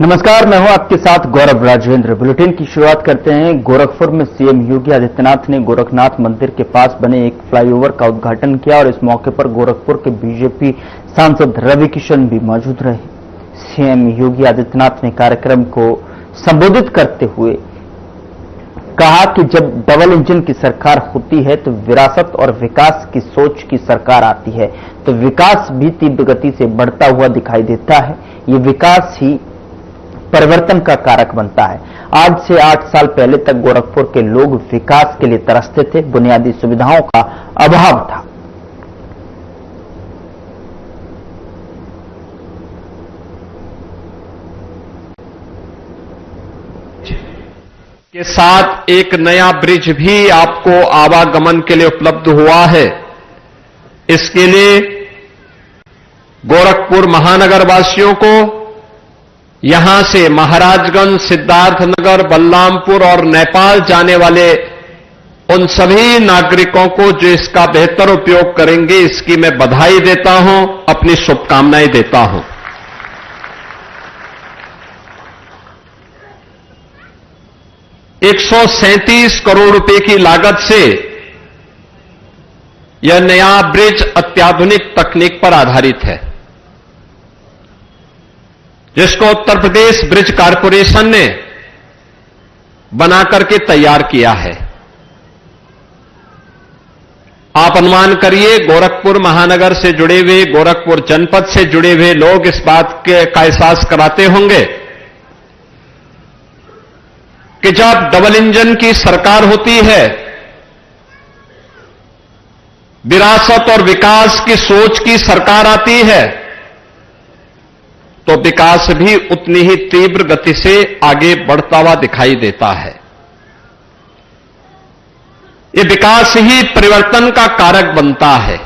नमस्कार, मैं हूं आपके साथ गौरव राजेंद्र। बुलेटिन की शुरुआत करते हैं। गोरखपुर में सीएम योगी आदित्यनाथ ने गोरखनाथ मंदिर के पास बने एक फ्लाईओवर का उद्घाटन किया और इस मौके पर गोरखपुर के बीजेपी सांसद रवि किशन भी मौजूद रहे। सीएम योगी आदित्यनाथ ने कार्यक्रम को संबोधित करते हुए कहा कि जब डबल इंजन की सरकार होती है तो विरासत और विकास की सोच की सरकार आती है तो विकास भी तीव्र गति से बढ़ता हुआ दिखाई देता है। ये विकास ही परिवर्तन का कारक बनता है। आज से 8 साल पहले तक गोरखपुर के लोग विकास के लिए तरसते थे, बुनियादी सुविधाओं का अभाव था। के साथ एक नया ब्रिज भी आपको आवागमन के लिए उपलब्ध हुआ है। इसके लिए गोरखपुर महानगर वासियों को यहां से महाराजगंज, सिद्धार्थनगर, बलरामपुर और नेपाल जाने वाले उन सभी नागरिकों को जो इसका बेहतर उपयोग करेंगे, इसकी मैं बधाई देता हूं, अपनी शुभकामनाएं देता हूं। ₹137 करोड़ की लागत से यह नया ब्रिज अत्याधुनिक तकनीक पर आधारित है, जिसको उत्तर प्रदेश ब्रिज कारपोरेशन ने बनाकर के तैयार किया है। आप अनुमान करिए, गोरखपुर महानगर से जुड़े हुए, गोरखपुर जनपद से जुड़े हुए लोग इस बात का एहसास कराते होंगे कि जब डबल इंजन की सरकार होती है, विरासत और विकास की सोच की सरकार आती है, तो विकास भी उतनी ही तीव्र गति से आगे बढ़ता हुआ दिखाई देता है। ये विकास ही परिवर्तन का कारक बनता है।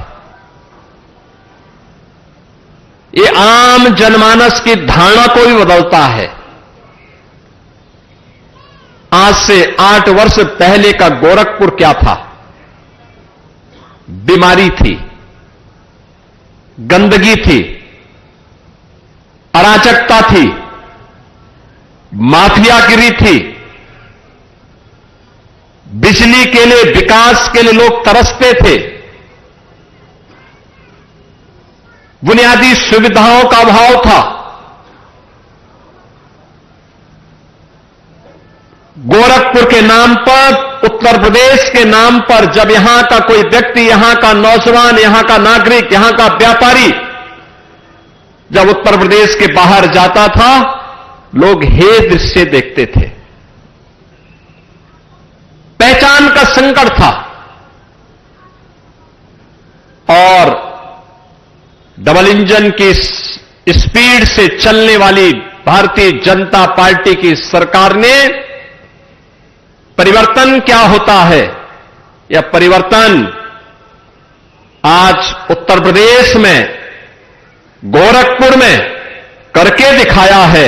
ये आम जनमानस की धारणा को भी बदलता है। आज से 8 वर्ष पहले का गोरखपुर क्या था? बीमारी थी, गंदगी थी, अराजकता थी, माफियागिरी थी। बिजली के लिए, विकास के लिए लोग तरसते थे। बुनियादी सुविधाओं का अभाव था। गोरखपुर के नाम पर, उत्तर प्रदेश के नाम पर जब यहां का कोई व्यक्ति, यहां का नौजवान, यहां का नागरिक, यहां का व्यापारी जब उत्तर प्रदेश के बाहर जाता था, लोग हे दृश्य देखते थे। पहचान का संकट था। और डबल इंजन की स्पीड से चलने वाली भारतीय जनता पार्टी की सरकार ने परिवर्तन क्या होता है, यह परिवर्तन आज उत्तर प्रदेश में, गोरखपुर में करके दिखाया है।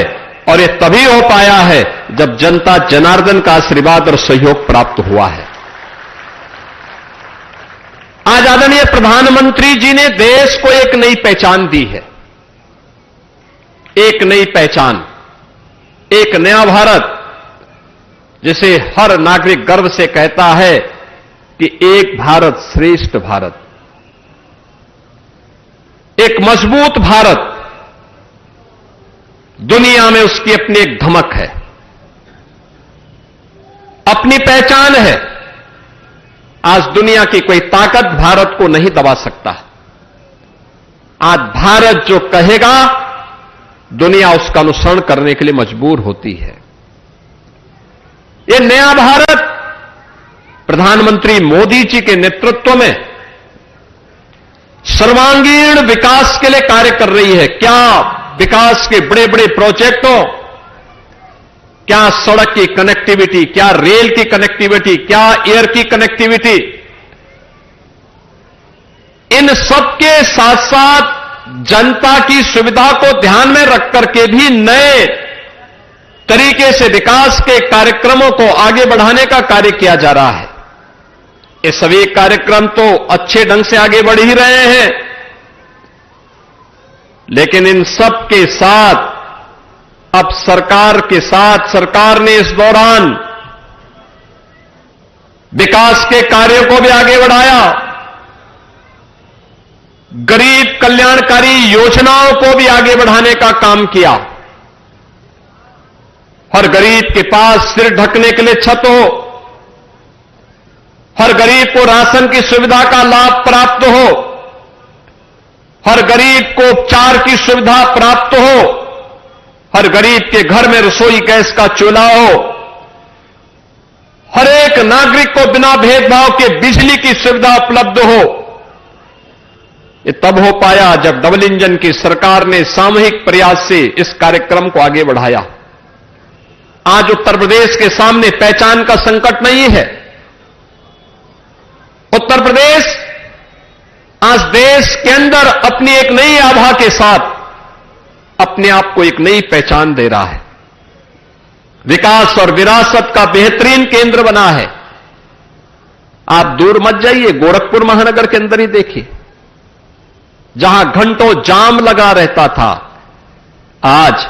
और यह तभी हो पाया है जब जनता जनार्दन का आशीर्वाद और सहयोग प्राप्त हुआ है। आज आदरणीय प्रधानमंत्री जी ने देश को एक नई पहचान दी है। एक नई पहचान, एक नया भारत, जिसे हर नागरिक गर्व से कहता है कि एक भारत श्रेष्ठ भारत, एक मजबूत भारत। दुनिया में उसकी अपनी एक धमक है, अपनी पहचान है। आज दुनिया की कोई ताकत भारत को नहीं दबा सकता। आज भारत जो कहेगा, दुनिया उसका अनुसरण करने के लिए मजबूर होती है। यह नया भारत प्रधानमंत्री मोदी जी के नेतृत्व में सर्वांगीण विकास के लिए कार्य कर रही है। क्या विकास के बड़े बड़े प्रोजेक्ट हो, क्या सड़क की कनेक्टिविटी, क्या रेल की कनेक्टिविटी, क्या एयर की कनेक्टिविटी, इन सब के साथ साथ जनता की सुविधा को ध्यान में रख करके भी नए तरीके से विकास के कार्यक्रमों को आगे बढ़ाने का कार्य किया जा रहा है। ये सभी कार्यक्रम तो अच्छे ढंग से आगे बढ़ ही रहे हैं, लेकिन इन सब के साथ अब सरकार के साथ सरकार ने इस दौरान विकास के कार्यों को भी आगे बढ़ाया, गरीब कल्याणकारी योजनाओं को भी आगे बढ़ाने का काम किया। हर गरीब के पास सिर ढकने के लिए छत हो, हर गरीब को राशन की सुविधा का लाभ प्राप्त हो, हर गरीब को उपचार की सुविधा प्राप्त हो, हर गरीब के घर में रसोई गैस का चूल्हा हो, हर एक नागरिक को बिना भेदभाव के बिजली की सुविधा उपलब्ध हो। ये तब हो पाया जब डबल इंजन की सरकार ने सामूहिक प्रयास से इस कार्यक्रम को आगे बढ़ाया। आज उत्तर प्रदेश के सामने पहचान का संकट नहीं है। उत्तर प्रदेश आज देश के अंदर अपनी एक नई आभा के साथ अपने आप को एक नई पहचान दे रहा है। विकास और विरासत का बेहतरीन केंद्र बना है। आप दूर मत जाइए, गोरखपुर महानगर के अंदर ही देखिए, जहां घंटों जाम लगा रहता था, आज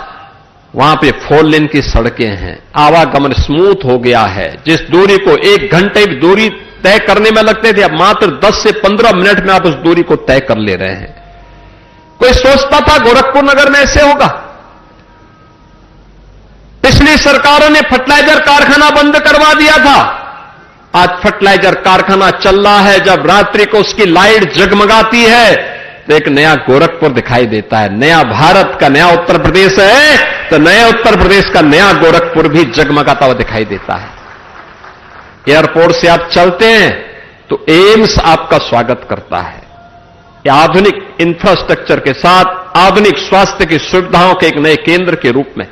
वहां पे 4 लेन की सड़कें हैं, आवागमन स्मूथ हो गया है। जिस दूरी को 1 घंटे की दूरी तय करने में लगते थे, अब मात्र 10 से 15 मिनट में आप उस दूरी को तय कर ले रहे हैं। कोई सोचता था गोरखपुर नगर में ऐसे होगा? पिछली सरकारों ने फर्टिलाइजर कारखाना बंद करवा दिया था। आज फर्टिलाइजर कारखाना चल रहा है। जब रात्रि को उसकी लाइट जगमगाती है तो एक नया गोरखपुर दिखाई देता है। नया भारत का नया उत्तर प्रदेश है तो नया उत्तर प्रदेश का नया गोरखपुर भी जगमगाता हुआ दिखाई देता है। एयरपोर्ट से आप चलते हैं तो एम्स आपका स्वागत करता है। यह आधुनिक इंफ्रास्ट्रक्चर के साथ आधुनिक स्वास्थ्य की सुविधाओं के एक नए केंद्र के रूप में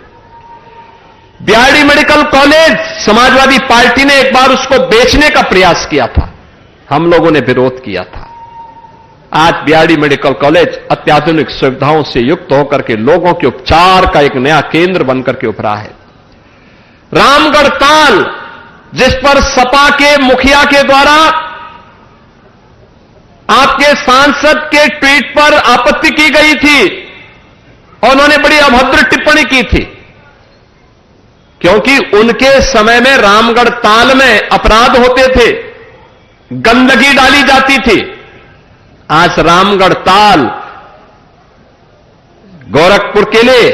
BRD medical college, Samajwadi party ने एक बार उसको बेचने का प्रयास किया था, हम लोगों ने विरोध किया था। आज बीआरडी मेडिकल कॉलेज अत्याधुनिक सुविधाओं से युक्त होकर के लोगों के उपचार का एक नया केंद्र बनकर के उभरा है। रामगढ़ ताल, जिस पर सपा के मुखिया के द्वारा आपके सांसद के ट्वीट पर आपत्ति की गई थी और उन्होंने बड़ी अभद्र टिप्पणी की थी, क्योंकि उनके समय में रामगढ़ ताल में अपराध होते थे, गंदगी डाली जाती थी। आज रामगढ़ ताल गोरखपुर के लिए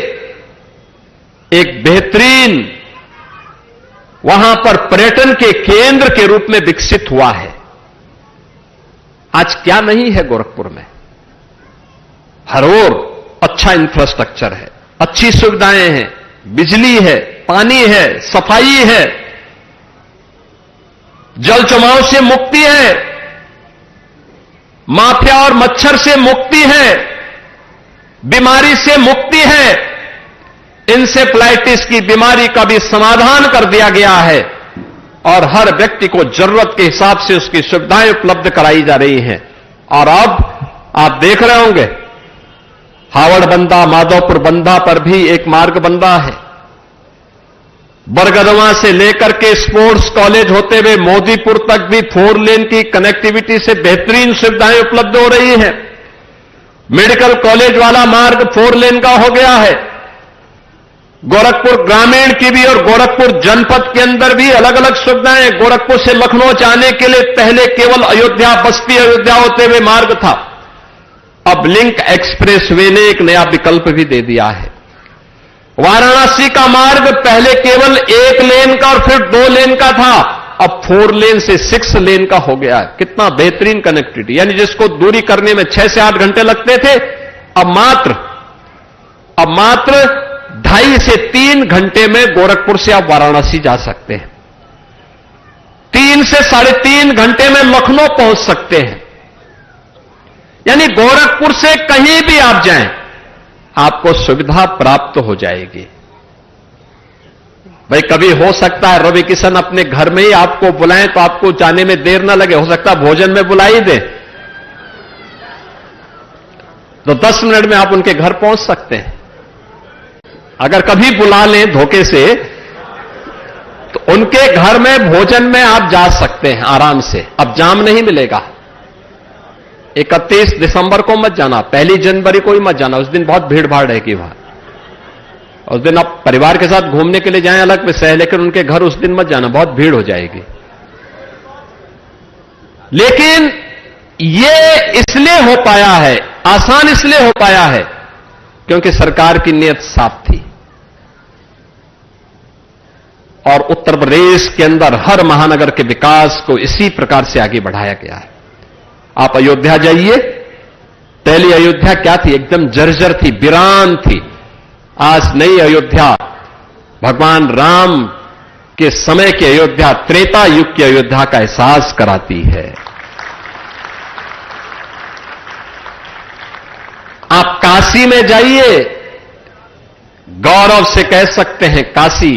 एक बेहतरीन वहां पर पर्यटन के केंद्र के रूप में विकसित हुआ है। आज क्या नहीं है गोरखपुर में? हर ओर अच्छा इंफ्रास्ट्रक्चर है, अच्छी सुविधाएं हैं, बिजली है, पानी है, सफाई है, जल जमाव से मुक्ति है, माफिया और मच्छर से मुक्ति है, बीमारी से मुक्ति है, इंसेफ्लाइटिस की बीमारी का भी समाधान कर दिया गया है और हर व्यक्ति को जरूरत के हिसाब से उसकी सुविधाएं उपलब्ध कराई जा रही हैं। और अब आप देख रहे होंगे हावड़बंदा, माधोपुर बंदा पर भी एक मार्ग बन रहा है। बरगदवा से लेकर के स्पोर्ट्स कॉलेज होते हुए मोदीपुर तक भी 4 लेन की कनेक्टिविटी से बेहतरीन सुविधाएं उपलब्ध हो रही हैं। मेडिकल कॉलेज वाला मार्ग 4 लेन का हो गया है। गोरखपुर ग्रामीण की भी और गोरखपुर जनपद के अंदर भी अलग अलग सुविधाएं। गोरखपुर से लखनऊ जाने के लिए पहले केवल अयोध्या, बस्ती अयोध्या होते हुए मार्ग था, अब लिंक एक्सप्रेस वे ने एक नया विकल्प भी दे दिया है। वाराणसी का मार्ग पहले केवल 1 लेन का और फिर 2 लेन का था, अब 4 लेन से 6 लेन का हो गया है। कितना बेहतरीन कनेक्टिविटी, यानी जिसको दूरी करने में 6 से 8 घंटे लगते थे, अब मात्र 2.5 से 3 घंटे में गोरखपुर से आप वाराणसी जा सकते हैं। 3 से 3.5 घंटे में लखनऊ पहुंच सकते हैं। यानी गोरखपुर से कहीं भी आप जाएं, आपको सुविधा प्राप्त हो जाएगी। भाई कभी हो सकता है रवि किशन अपने घर में ही आपको बुलाएं तो आपको जाने में देर ना लगे, हो सकता है भोजन में बुला ही दे तो 10 मिनट में आप उनके घर पहुंच सकते हैं। अगर कभी बुला लें धोखे से तो उनके घर में भोजन में आप जा सकते हैं आराम से, अब जाम नहीं मिलेगा। 31 दिसंबर को मत जाना, 1 जनवरी को ही मत जाना, उस दिन बहुत भीड़ भाड़ रहेगी वहां। उस दिन आप परिवार के साथ घूमने के लिए जाएं अलग विषय है, लेकिन उनके घर उस दिन मत जाना, बहुत भीड़ हो जाएगी। लेकिन ये इसलिए हो पाया है, आसान इसलिए हो पाया है क्योंकि सरकार की नीयत साफ थी और उत्तर प्रदेश के अंदर हर महानगर के विकास को इसी प्रकार से आगे बढ़ाया गया है। आप अयोध्या जाइए, पहली अयोध्या क्या थी? एकदम जर्जर थी, वीरान थी। आज नई अयोध्या भगवान राम के समय की अयोध्या, त्रेता युग की अयोध्या का एहसास कराती है। आप काशी में जाइए, गौरव से कह सकते हैं काशी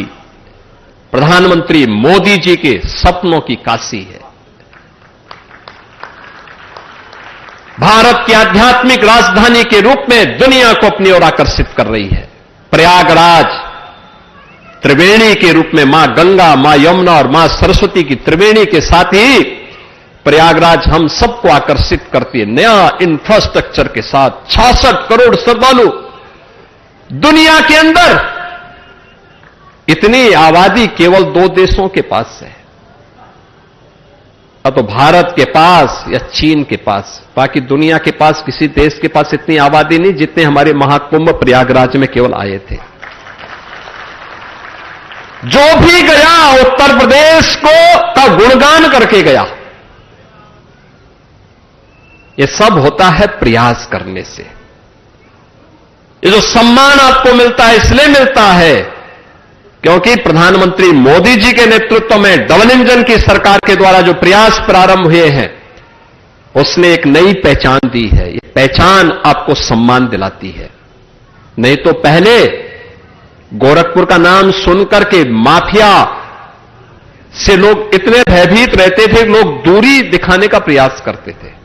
प्रधानमंत्री मोदी जी के सपनों की काशी है। भारत की आध्यात्मिक राजधानी के रूप में दुनिया को अपनी ओर आकर्षित कर रही है। प्रयागराज त्रिवेणी के रूप में मां गंगा, मां यमुना और मां सरस्वती की त्रिवेणी के साथ ही प्रयागराज हम सबको आकर्षित करती है। नया इंफ्रास्ट्रक्चर के साथ 66 करोड़ श्रद्धालु दुनिया के अंदर, इतनी आबादी केवल 2 देशों के पास है, तो भारत के पास या चीन के पास, बाकी दुनिया के पास किसी देश के पास इतनी आबादी नहीं जितने हमारे महाकुंभ प्रयागराज में केवल आए थे। जो भी गया उत्तर प्रदेश का गुणगान करके गया। ये सब होता है प्रयास करने से। ये जो सम्मान आपको मिलता है इसलिए मिलता है क्योंकि प्रधानमंत्री मोदी जी के नेतृत्व में डबल इंजन की सरकार के द्वारा जो प्रयास प्रारंभ हुए हैं उसने एक नई पहचान दी है। ये पहचान आपको सम्मान दिलाती है। नहीं तो पहले गोरखपुर का नाम सुनकर के माफिया से लोग इतने भयभीत रहते थे, लोग दूरी दिखाने का प्रयास करते थे।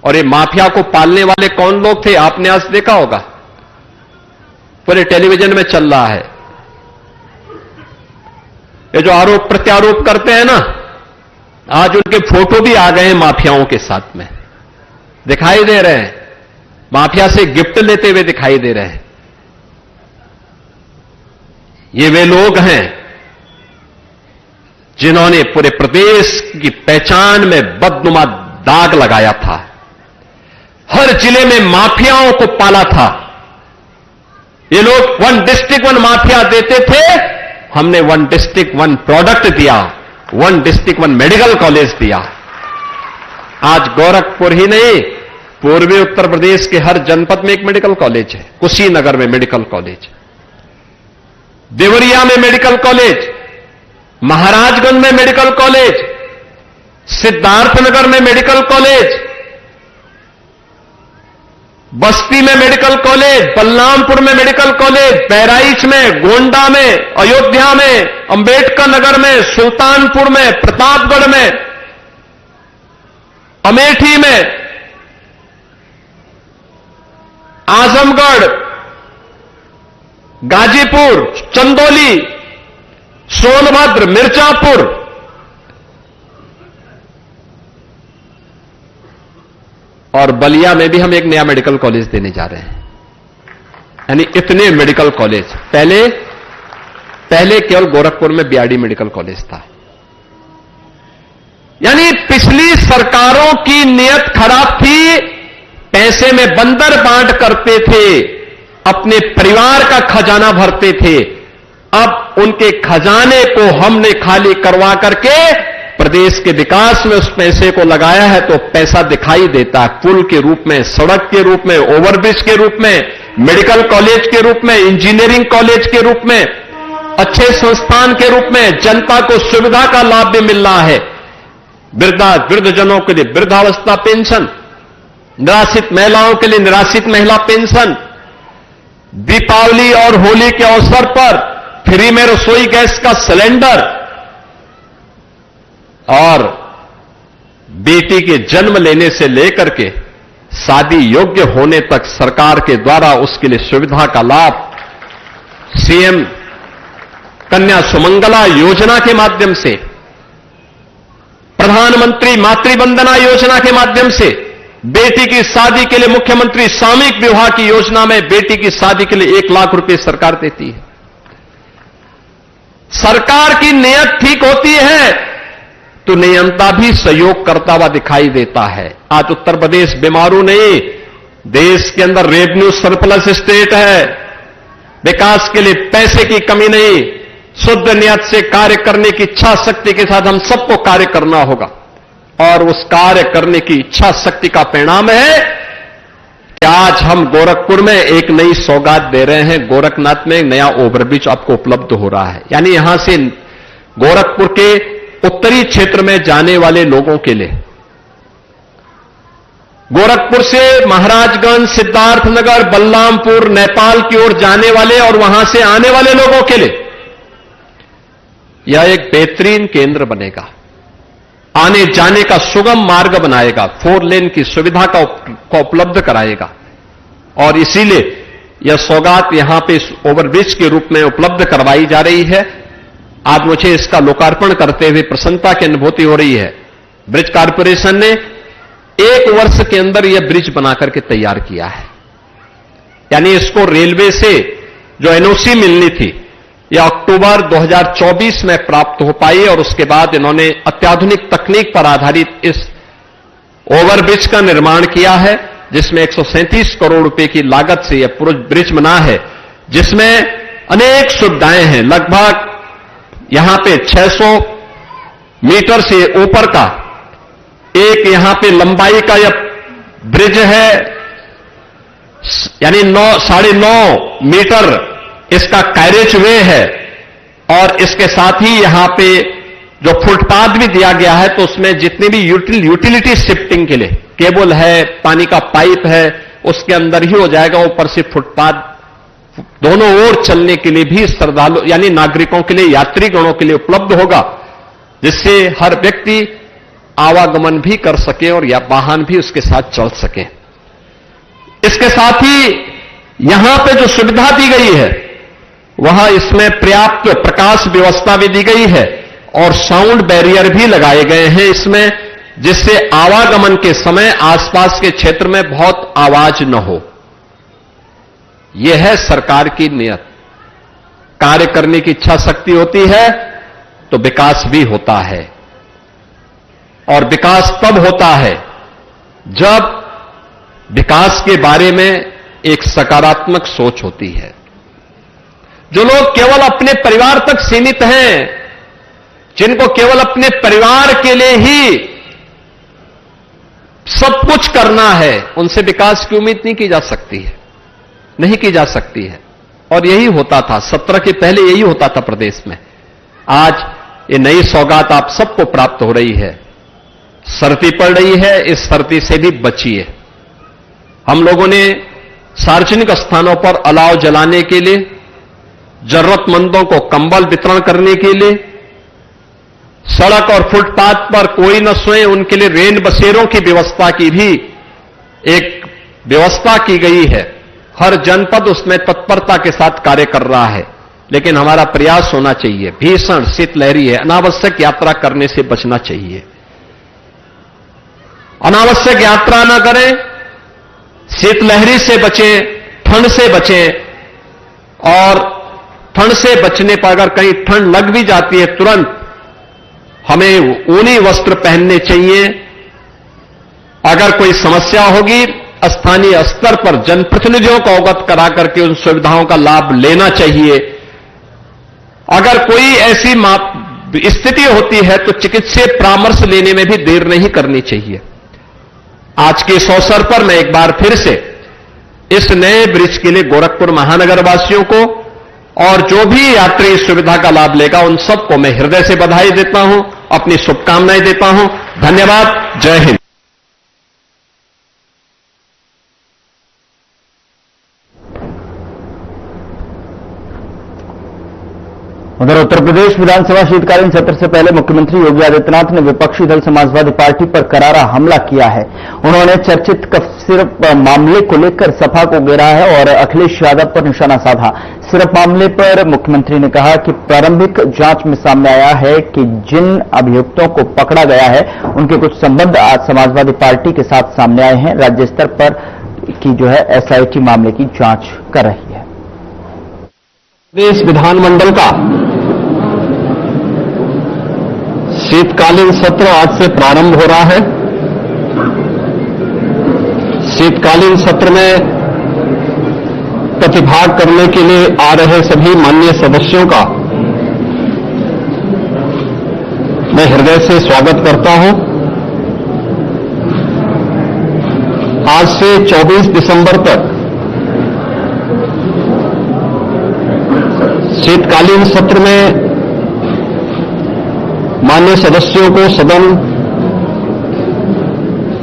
और ये माफिया को पालने वाले कौन लोग थे आपने आज देखा होगा, पूरे टेलीविजन में चल रहा है। ये जो आरोप प्रत्यारोप करते हैं ना, आज उनके फोटो भी आ गए हैं माफियाओं के साथ में, दिखाई दे रहे हैं। माफिया से गिफ्ट लेते हुए दिखाई दे रहे हैं। ये वे लोग हैं जिन्होंने पूरे प्रदेश की पहचान में बदनुमा दाग लगाया था। हर जिले में माफियाओं को पाला था। ये लोग 1 डिस्ट्रिक्ट 1 माफिया देते थे, हमने 1 डिस्ट्रिक्ट 1 प्रोडक्ट दिया, 1 डिस्ट्रिक्ट 1 मेडिकल कॉलेज दिया। आज गोरखपुर ही नहीं, पूर्वी उत्तर प्रदेश के हर जनपद में एक मेडिकल कॉलेज है। कुशीनगर में मेडिकल कॉलेज, देवरिया में मेडिकल कॉलेज, महाराजगंज में मेडिकल कॉलेज, सिद्धार्थनगर में मेडिकल कॉलेज, बस्ती में मेडिकल कॉलेज, बलरामपुर में मेडिकल कॉलेज, बहराइच में, गोंडा में, अयोध्या में, अंबेडकर नगर में, सुल्तानपुर में, प्रतापगढ़ में, अमेठी में, आजमगढ़, गाजीपुर, चंदौली, सोनभद्र, मिर्जापुर, और बलिया में भी हम एक नया मेडिकल कॉलेज देने जा रहे हैं। यानी इतने मेडिकल कॉलेज। पहले केवल गोरखपुर में बीआरडी मेडिकल कॉलेज था। यानी पिछली सरकारों की नीयत खराब थी, पैसे में बंदर बांट करते थे, अपने परिवार का खजाना भरते थे। अब उनके खजाने को हमने खाली करवा करके प्रदेश के विकास में उस पैसे को लगाया है, तो पैसा दिखाई देता है पुल के रूप में, सड़क के रूप में, ओवरब्रिज के रूप में, मेडिकल कॉलेज के रूप में, इंजीनियरिंग कॉलेज के रूप में, अच्छे संस्थान के रूप में। जनता को सुविधा का लाभ भी मिल रहा है। वृद्धजनों के लिए वृद्धावस्था पेंशन, निराश्रित महिलाओं के लिए निराश्रित महिला पेंशन, दीपावली और होली के अवसर पर फ्री में रसोई गैस का सिलेंडर, और बेटी के जन्म लेने से लेकर के शादी योग्य होने तक सरकार के द्वारा उसके लिए सुविधा का लाभ सीएम कन्या सुमंगला योजना के माध्यम से, प्रधानमंत्री मातृवंदना योजना के माध्यम से बेटी की शादी के लिए मुख्यमंत्री सामूहिक विवाह की योजना में बेटी की शादी के लिए 1 लाख रुपए सरकार देती है। सरकार की नीयत ठीक होती है तो नियंता भी सहयोग करता हुआ दिखाई देता है। आज उत्तर प्रदेश बीमारू नहीं, देश के अंदर रेवेन्यू सरप्लस स्टेट है, विकास के लिए पैसे की कमी नहीं, शुद्ध नियत से कार्य करने की इच्छा शक्ति के साथ हम सबको कार्य करना होगा और उस कार्य करने की इच्छा शक्ति का परिणाम है कि आज हम गोरखपुर में एक नई सौगात दे रहे हैं। गोरखनाथ में एक नया ओवरब्रिज आपको उपलब्ध हो रहा है, यानी यहां से गोरखपुर के उत्तरी क्षेत्र में जाने वाले लोगों के लिए, गोरखपुर से महाराजगंज, सिद्धार्थनगर, बलरामपुर, नेपाल की ओर जाने वाले और वहां से आने वाले लोगों के लिए यह एक बेहतरीन केंद्र बनेगा, आने जाने का सुगम मार्ग बनाएगा, 4 लेन की सुविधा का उपलब्ध कराएगा और इसीलिए यह सौगात यहां पे ओवरब्रिज के रूप में उपलब्ध करवाई जा रही है। आज मुझे इसका लोकार्पण करते हुए प्रसन्नता की अनुभूति हो रही है। ब्रिज कारपोरेशन ने 1 वर्ष के अंदर यह ब्रिज बनाकर के तैयार किया है, यानी इसको रेलवे से जो एनओसी मिलनी थी यह अक्टूबर 2024 में प्राप्त हो पाई और उसके बाद इन्होंने अत्याधुनिक तकनीक पर आधारित इस ओवरब्रिज का निर्माण किया है, जिसमें 137 करोड़ रुपए की लागत से यह पूरा ब्रिज बना है, जिसमें अनेक सुविधाएं हैं। लगभग यहां पे 600 मीटर से ऊपर का एक यहां पे लंबाई का यह ब्रिज है, यानी 9.5 मीटर इसका कैरेज वे है और इसके साथ ही यहां पे जो फुटपाथ भी दिया गया है, तो उसमें जितनी भी यूटिलिटी शिफ्टिंग के लिए केबल है, पानी का पाइप है, उसके अंदर ही हो जाएगा। ऊपर से फुटपाथ दोनों ओर चलने के लिए भी श्रद्धालु यानी नागरिकों के लिए, यात्रीगणों के लिए उपलब्ध होगा, जिससे हर व्यक्ति आवागमन भी कर सके और या वाहन भी उसके साथ चल सके। इसके साथ ही यहां पे जो सुविधा दी गई है वहां इसमें पर्याप्त प्रकाश व्यवस्था भी दी गई है और साउंड बैरियर भी लगाए गए हैं इसमें, जिससे आवागमन के समय आसपास के क्षेत्र में बहुत आवाज न हो। यह है सरकार की नियत। कार्य करने की इच्छा शक्ति होती है तो विकास भी होता है और विकास तब होता है जब विकास के बारे में एक सकारात्मक सोच होती है। जो लोग केवल अपने परिवार तक सीमित हैं, जिनको केवल अपने परिवार के लिए ही सब कुछ करना है, उनसे विकास की उम्मीद नहीं की जा सकती है, नहीं की जा सकती है। और यही होता था 17 के पहले, यही होता था प्रदेश में। आज ये नई सौगात आप सबको प्राप्त हो रही है। सर्दी पड़ रही है, इस सर्दी से भी बचिए। हम लोगों ने सार्वजनिक स्थानों पर अलाव जलाने के लिए, जरूरतमंदों को कंबल वितरण करने के लिए, सड़क और फुटपाथ पर कोई न सोए उनके लिए रेन बसेरों की व्यवस्था की भी एक व्यवस्था की गई है। हर जनपद उसमें तत्परता के साथ कार्य कर रहा है, लेकिन हमारा प्रयास होना चाहिए। भीषण शीतलहरी है, अनावश्यक यात्रा करने से बचना चाहिए। अनावश्यक यात्रा न करें, शीतलहरी से बचें, ठंड से बचें और ठंड से बचने पर अगर कहीं ठंड लग भी जाती है तुरंत हमें ऊनी वस्त्र पहनने चाहिए। अगर कोई समस्या होगी स्थानीय स्तर पर जनप्रतिनिधियों को अवगत करा करके उन सुविधाओं का लाभ लेना चाहिए। अगर कोई ऐसी स्थिति होती है तो चिकित्सीय परामर्श लेने में भी देर नहीं करनी चाहिए। आज के इस अवसर पर मैं एक बार फिर से इस नए ब्रिज के लिए गोरखपुर महानगर वासियों को और जो भी यात्री इस सुविधा का लाभ लेगा उन सबको मैं हृदय से बधाई देता हूं, अपनी शुभकामनाएं देता हूं। धन्यवाद। जय हिंद। उधर उत्तर प्रदेश विधानसभा शीतकालीन सत्र से पहले मुख्यमंत्री योगी आदित्यनाथ ने विपक्षी दल समाजवादी पार्टी पर करारा हमला किया है। उन्होंने चर्चित कफ सिरप मामले को लेकर सपा को घेरा है और अखिलेश यादव पर निशाना साधा। सिर्फ मामले पर मुख्यमंत्री ने कहा कि प्रारंभिक जांच में सामने आया है कि जिन अभियुक्तों को पकड़ा गया है उनके कुछ संबंध आज समाजवादी पार्टी के साथ सामने आए हैं। राज्य स्तर पर की जो है एसआईटी मामले की जांच कर रही है। प्रदेश विधानमंडल का शीतकालीन सत्र आज से प्रारंभ हो रहा है। शीतकालीन सत्र में प्रतिभाग करने के लिए आ रहे सभी माननीय सदस्यों का मैं हृदय से स्वागत करता हूं। आज से 24 दिसंबर तक शीतकालीन सत्र में माननीय सदस्यों को सदन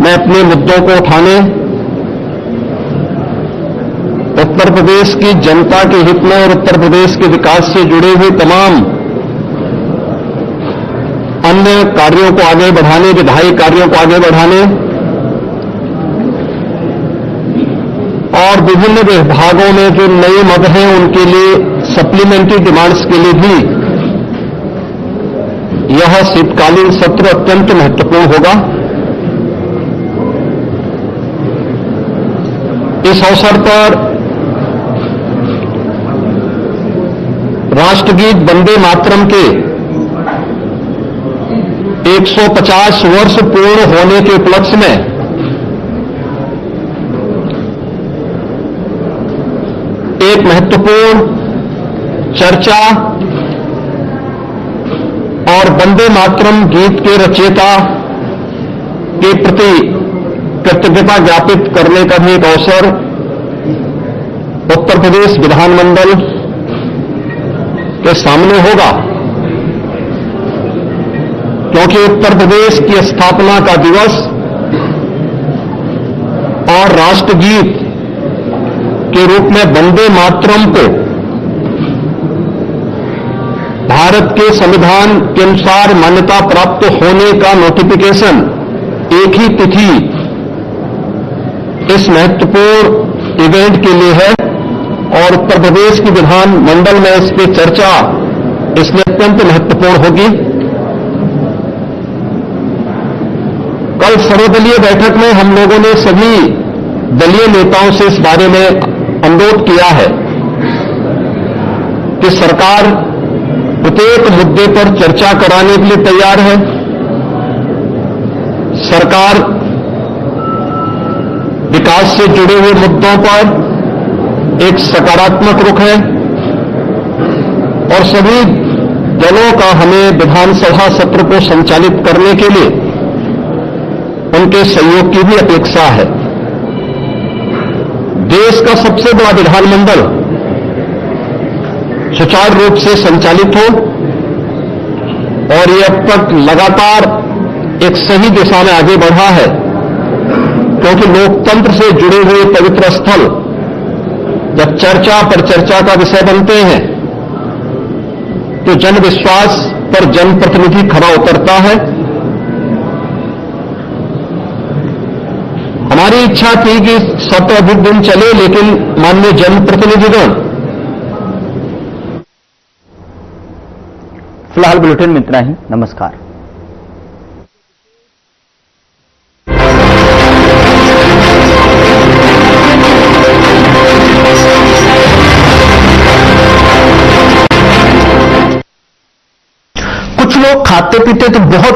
में अपने मुद्दों को उठाने, उत्तर प्रदेश की जनता के हित में और उत्तर प्रदेश के विकास से जुड़े हुए तमाम अन्य कार्यों को आगे बढ़ाने, विधायी कार्यों को आगे बढ़ाने और विभिन्न विभागों में जो नए मद हैं उनके लिए सप्लीमेंट्री डिमांड्स के लिए भी यह शीतकालीन सत्र अत्यंत महत्वपूर्ण होगा। इस अवसर पर राष्ट्रगीत वंदे मातरम के 150 वर्ष पूर्ण होने के उपलक्ष्य में एक महत्वपूर्ण चर्चा और वंदे मातरम गीत के रचयिता के प्रति कृतज्ञता ज्ञापित करने का भी एक अवसर उत्तर प्रदेश विधानमंडल के सामने होगा, क्योंकि उत्तर प्रदेश की स्थापना का दिवस और राष्ट्रगीत के रूप में वंदे मातरम को भारत के संविधान के अनुसार मान्यता प्राप्त होने का नोटिफिकेशन एक ही तिथि इस महत्वपूर्ण इवेंट के लिए है और उत्तर प्रदेश की विधानमंडल में इस पर चर्चा इसमें अत्यंत महत्वपूर्ण होगी। कल सर्वदलीय बैठक में हम लोगों ने सभी दलीय नेताओं से इस बारे में अनुरोध किया है कि सरकार प्रत्येक मुद्दे पर चर्चा कराने के लिए तैयार है। सरकार विकास से जुड़े हुए मुद्दों पर एक सकारात्मक रुख है और सभी दलों का हमें विधानसभा सत्र को संचालित करने के लिए उनके सहयोग की भी अपेक्षा है। देश का सबसे बड़ा विधानमंडल सुचारू रूप से संचालित हो और ये अब तक लगातार एक सही दिशा में आगे बढ़ा है, क्योंकि लोकतंत्र से जुड़े हुए पवित्र स्थल जब चर्चा पर चर्चा का विषय बनते हैं तो जन विश्वास पर जनप्रतिनिधि खरा उतरता है। हमारी इच्छा थी कि सत्र अधिक दिन चले, लेकिन माननीय जनप्रतिनिधिगण फिलहाल बुलेटिन में इतना ही। नमस्कार। कुछ लोग खाते पीते तो बहुत